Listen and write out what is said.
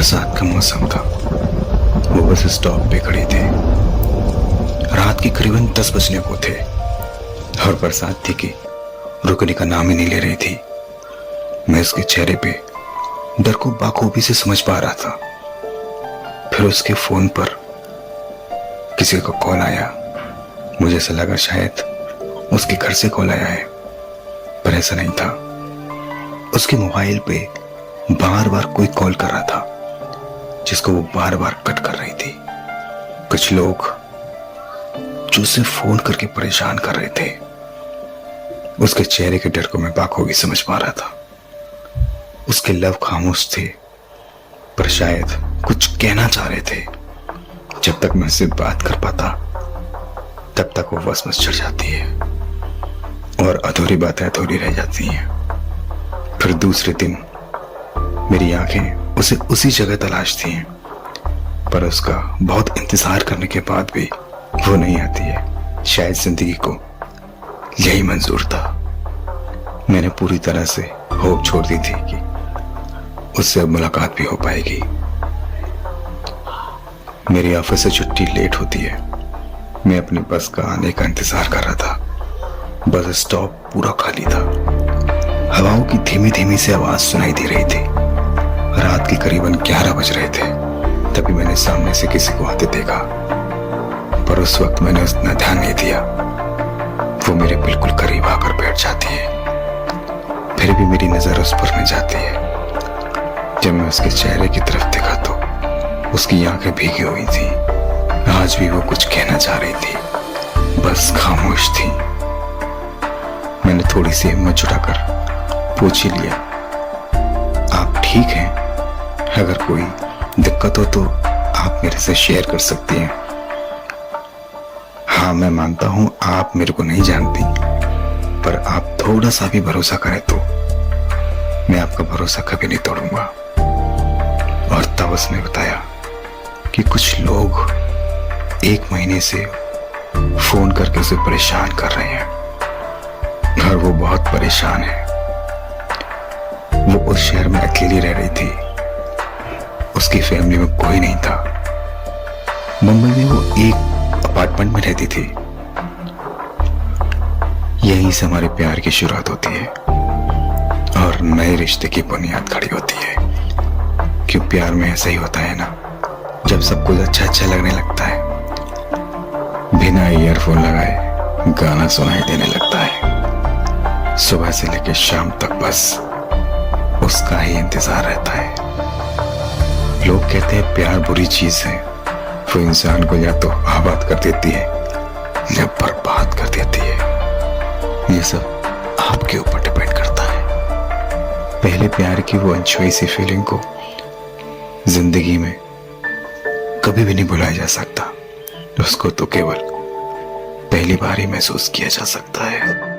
बरसात का मौसम था। वो बस स्टॉप पे खड़ी थी। रात के करीबन 10 बजने को थे और बरसात थी कि रुकने का नाम ही नहीं ले रही थी। मैं उसके चेहरे पे डर को बाखूबी से समझ पा रहा था। फिर उसके फोन पर किसी का कॉल आया। मुझे ऐसा लगा शायद उसके घर से कॉल आया है, पर ऐसा नहीं था। उसके मोबाइल पे बार बार कोई कॉल कर रहा था, जिसको वो बार बार कट कर रही थी। कुछ लोग जो उसे फोन करके परेशान कर रहे थे। उसके चेहरे के डर को मैं बाखूबी समझ पा रहा था। उसके लव खामोश थे, पर शायद कुछ कहना चाह रहे थे। जब तक मैं उससे बात कर पाता, तब तक वो वस चढ़ जाती है और अधूरी बातें अधूरी रह जाती हैं। फिर दूसरे दिन मेरी आंखें उसे उसी जगह तलाशती हैं, पर उसका बहुत इंतजार करने के बाद भी वो नहीं आती है। शायद जिंदगी को यही मंजूर था। मैंने पूरी तरह से होप छोड़ दी थी कि उससे अब मुलाकात भी हो पाएगी। मेरी ऑफिस से छुट्टी लेट होती है। मैं अपनी बस का आने का इंतजार कर रहा था। बस स्टॉप पूरा खाली था। हवाओं की धीमी धीमी से आवाज सुनाई दे रही थी। रात के करीबन 11 बज रहे थे। तभी मैंने सामने से किसी को आते देखा, पर उस वक्त मैंने उतना ध्यान नहीं दिया। वो मेरे बिल्कुल करीब आकर बैठ जाती है। फिर भी मेरी नजर उस पर न जाती है। जब मैं उसके चेहरे की तरफ देखा तो उसकी आंखें भीगी हुई थी। आज भी वो कुछ कहना चाह रही थी, बस खामोश थी। मैंने थोड़ी सी हिम्मत जुटाकर पूछ ही लिया, आप ठीक हैं? अगर कोई दिक्कत हो तो आप मेरे से शेयर कर सकती हैं। हाँ, मैं मानता हूं आप मेरे को नहीं जानती, पर आप थोड़ा सा भी भरोसा करें तो मैं आपका भरोसा कभी नहीं तोड़ूंगा। और तब उसने बताया कि कुछ लोग 1 महीने से फोन करके उसे परेशान कर रहे हैं और वो बहुत परेशान है। वो उस शहर में अकेली रह रही थी। उसकी फैमिली में कोई नहीं था। मुंबई में वो एक अपार्टमेंट में रहती थी। यहीं से हमारे प्यार की शुरुआत होती है और नए रिश्ते की बुनियाद खड़ी होती है। क्यों प्यार में ऐसा ही होता है ना, जब सब कुछ अच्छा अच्छा लगने लगता है, बिना ईयरफोन लगाए गाना सुनाई देने लगता है। सुबह से लेकर शाम तक बस उसका ही इंतजार रहता है। लोग कहते हैं प्यार बुरी चीज है। वो इंसान को या तो आबाद कर देती है या बर्बाद कर देती है। ये सब आपके ऊपर डिपेंड करता है। पहले प्यार की वो अनछुई सी फीलिंग को जिंदगी में कभी भी नहीं भुलाया जा सकता। उसको तो केवल पहली बार ही महसूस किया जा सकता है।